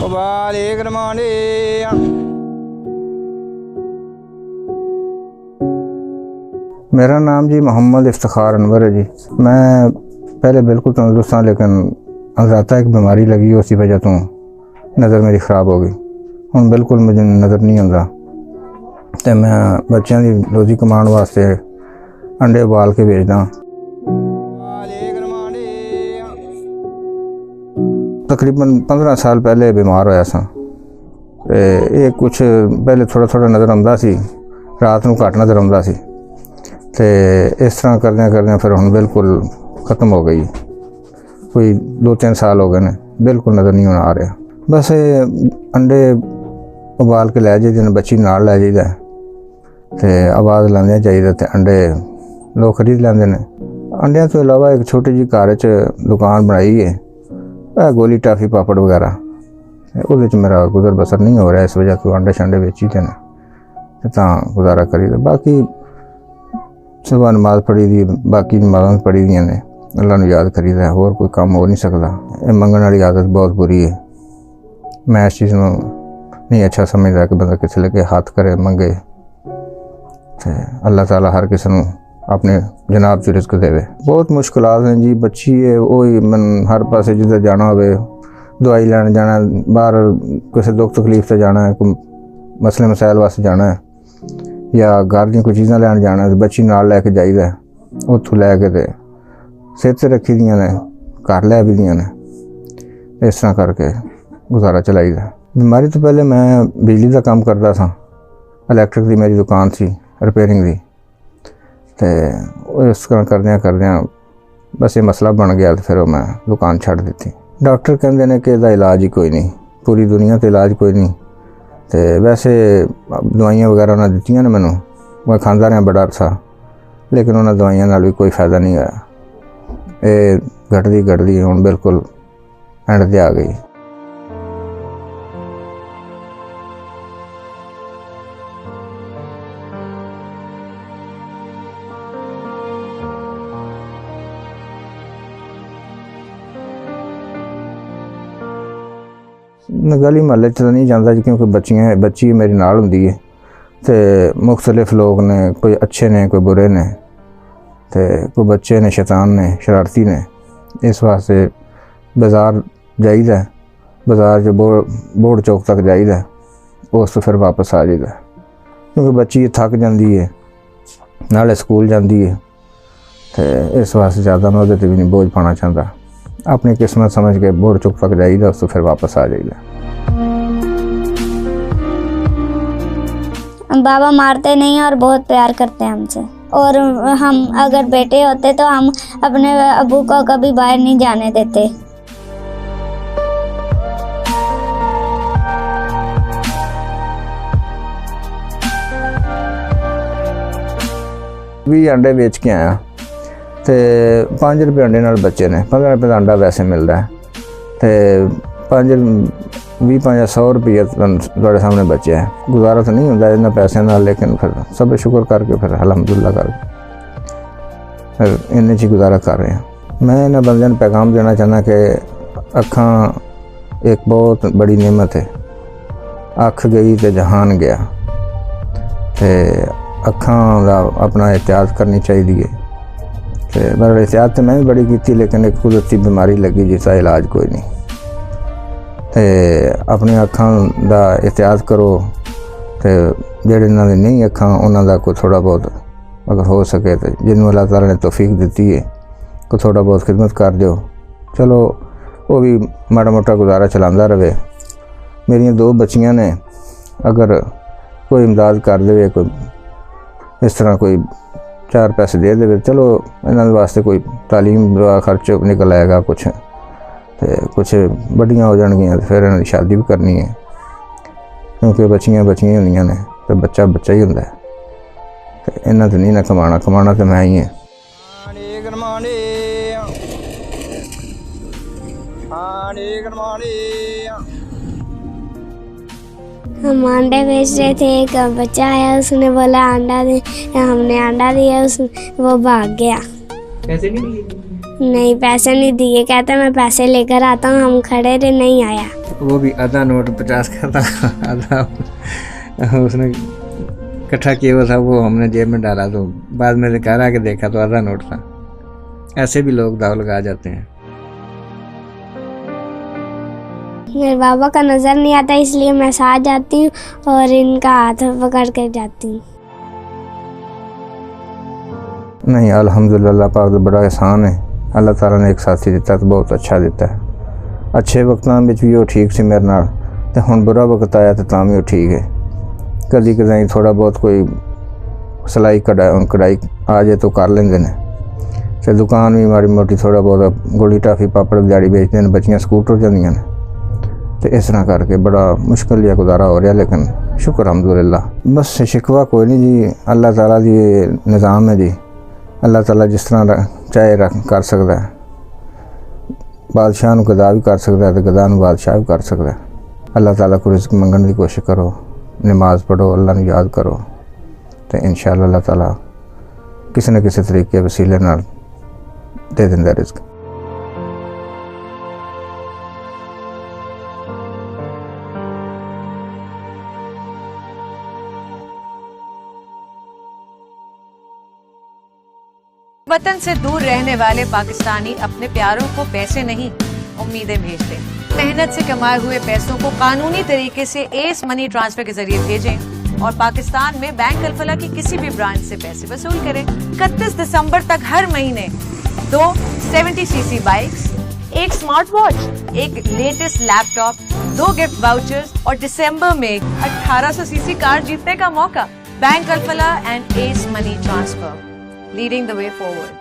वालेकुम। मेरा नाम जी मोहम्मद इफ्तिखार अनवर है जी। मैं पहले बिल्कुल तंदुरुस्त था, लेकिन अंदराता एक बीमारी लगी, उसी वजह तो नज़र मेरी ख़राब हो गई। हुण बिल्कुल मुझे नज़र नहीं आता, तो मैं बच्चों की रोज़ी कमाने वास्ते अंडे उबाल के बेचदा। तकरीबन 15 साल पहले बीमार होया सा, ये कुछ पहले थोड़ा थोड़ा नज़र आता सी, रात नूं घट नज़र आता सी, तो इस तरह करदे करदे फिर हुण बिल्कुल ख़त्म हो गई। कोई 2-3 साल हो गए ने, बिल्कुल नज़र नहीं आ रहा। बस अंडे उबाल के लै जाइदे, बच्ची नाल लै जाइदा, तो आवाज़ लाने चाहिए, तो अंडे लोग खरीद लैंदे ने। अंडियां तो इलावा एक छोटी जी घर च दुकान बनाई है, गोली टाफी पापड़ वगैरह, उहदे च मेरा गुजर बसर नहीं हो रहा। इस वजह तो अंडे शंडे बेची दे ने, तां गुजारा करी दे। बाकी सुबह नमाज पढ़ी दी, बाकी नमाज़ां पढ़ी दियां ने, अल्लाह नूं याद करी दा, होर कोई काम हो नहीं सकता। ये मंगण वाली आदत बहुत बुरी है। मैं इस चीज़ नूं नहीं अच्छा समझदा कि बंदा किसी लगे हाथ करे मंगे, तो अल्लाह ताला हर किसी नूं अपने जनाब च रिज़्क देवे। बहुत मुश्किलात हैं जी। बच्ची है वही मन हर पासे जिधर जाना हो, दवाई लैन जाना, बाहर किसी दुख तकलीफ से जाना है, कोई मसले मसाइल वास्ते जाना है, या घर दी कोई चीज़ां लैन जाना है, बच्ची नाल लैके जाइदा, उत्थों लैके ते सिर ते रखी दियां ने, घर लै भी दियां ने। इस तरह करके गुजारा चलाईदा। बीमारी तो पहले मैं बिजली का काम करता था, इलैक्ट्रिक की मेरी दुकान सी रिपेयरिंग की, तो इस तरह करदे करदे बस ये मसला बन गया, तो फिर मैं दुकान छड्ड दित्ती। डॉक्टर कहंदे ने कि इहदा इलाज ही कोई नहीं, पूरी दुनिया तो इलाज कोई नहीं। तो वैसे दवाइयां वगैरह उन्हें दित्तियां ने मैनू, मैं खांदा रहा बड़ा अरसा, लेकिन उन्होंने दवाइयां नाल भी कोई फ़ायदा नहीं आया। ये घटदी हुण बिल्कुल एंड ते आ गई। गली महल्ले च नहीं जाता जी, क्योंकि बच्ची मेरी नाल हुंदी है, तो मुख्तलिफ लोग ने, कोई अच्छे ने कोई बुरे ने, तो कोई बच्चे ने शैतान ने शरारती ने। इस वास्ते बाज़ार जाइदा, बाज़ार जो बोर्ड चौक तक जाइदा, उस तो फिर वापस आ जाइदा, क्योंकि बच्ची थक जाती है, नाले स्कूल जाती है, तो इस वास्ते ज़्यादा मैं उहदे ते भी नहीं बोझ पाना चाहता। अपनी किस्मत समझ के बोर्ड चौक तक जाइदा, उस तो फिर वापस आ जाइदा। बाबा मारते नहीं और बहुत प्यार करते हैं हमसे, और हम अगर बेटे होते तो हम अपने अबू को कभी बाहर नहीं जाने देते। भी अंडे बेच के आया, तो 5 रुपये अंडे नाल बच्चे ने, 15 रुपये का अंडा वैसे मिलता है, तो 20 या 100 रुपये तुहाडे सामने बचे है। गुजारा तो नहीं होंदा इन्हां पैसों नाल, लेकिन फिर सब शुक्र करके फिर अलहमदुलिल्लाह करके फिर इन्ने च गुजारा कर रहे हैं। मैं इन्हां बंदियां नूं पैगाम देना चाहना कि अखां एक बहुत बड़ी नेमत है। अख गई तो जहान गया, तो अखां दा अपना एहतियात करनी चाहिए। तो मेरा एहतियात तो मैं भी बड़ी की, लेकिन एक कुदरती बीमारी लगी जिसका इलाज कोई नहीं। तो अपनी अखां दा एहतियात करो, तो जेहड़े इन्हां दी नहीं अखां उन्हां दा कोई थोड़ा बहुत अगर हो सके, तो जिन्होंने अल्लाह ताला ने तौफीक दी है, कोई थोड़ा बहुत खिदमत कर दो, चलो वो भी माड़ा मोटा गुजारा चलाता रहे। मेरियां 2 बच्चियां ने, अगर कोई इमदाद कर दे, कोई इस तरह कोई 4 पैसे दे दे, चलो इन्हां वास्ते कोई तालीम का खर्च निकल आएगा, कुछ बड़ियां हो जाएगियां, तो फिर इन्हां दी शादी भी करनी है, क्योंकि बच्चियां होंदियां ने, तो बच्चा ही होंदा है। तो इन्हां तो नहीं ना कमाना तो मैं ही है। हम अंडे बेच रहे थे, एक बच्चा आया, उसने बोला अंडा दे, हमने अंडा दिया, वो भाग गया। पैसे नहीं दिए? नहीं पैसे नहीं दिए, कहता मैं पैसे लेकर आता हूँ। हम खड़े थे, नहीं आया। वो भी आधा नोट 50 का था, आधा उसने इकट्ठा किया हुआ था, वो हमने जेब में डाला। तो बाद में घर आके देखा तो आधा नोट था। ऐसे भी लोग दाव लगा जाते हैं। मेरे बाबा का नज़र नहीं आता, इसलिए मैं साथ जाती हूँ और इनका हाथ पकड़ कर जाती हूँ। नहीं, अल्हम्दुलिल्लाह पाक दा बड़ा एहसान है। अल्लाह ताला ने एक साथी दिता तो बहुत अच्छा दिता है। अच्छे वक्तां विच भी वो ठीक सी मेरे नाल, ते हुण बुरा वक्त आया तो तां भी वो ठीक है। कदी कदाई थोड़ा बहुत कोई सिलाई कढ़ाई आ जाए तो कर लेंदे ने। ते दुकान भी माड़ी मोटी थोड़ा बहुत गोली टाफी पापड़ दिहाड़ी बेचते हैं, बच्चियां स्कूटर जांदियां ने। तो इस तरह करके बड़ा मुश्किल या गुजारा हो रहा, लेकिन शुक्र अल्हम्दुलिल्लाह। बस शिकवा कोई नहीं जी, अल्लाह ताला दी निज़ाम है जी। अल्लाह ताला जिस तरह चाहे कर सकता है। बादशाह नूं गदा भी कर सकता है, तो गदा नूं बादशाह भी कर सकता है। अल्लाह ताला को रिज़्क मंगने की कोशिश करो, नमाज पढ़ो, अल्लाह नूं याद करो, तो इंशाअल्लाह अल्लाह ताला किसी न किसी तरीके वसीले नाल दे दिंदा रिज़्क। वतन से दूर रहने वाले पाकिस्तानी अपने प्यारों को पैसे नहीं, उम्मीदें भेजते हैं। मेहनत से कमाए हुए पैसों को कानूनी तरीके से एस मनी ट्रांसफर के जरिए भेजें और पाकिस्तान में बैंक अल-फलाह की किसी भी ब्रांच से पैसे वसूल करें। 31 दिसंबर तक हर महीने 2 70cc बाइक्स, एक स्मार्ट वॉच, एक लेटेस्ट लैपटॉप, 2 गिफ्ट वाउचर्स और दिसंबर में 1800cc कार जीतने का मौका। Bank Al-Falah and ACE money transfer, leading the way forward.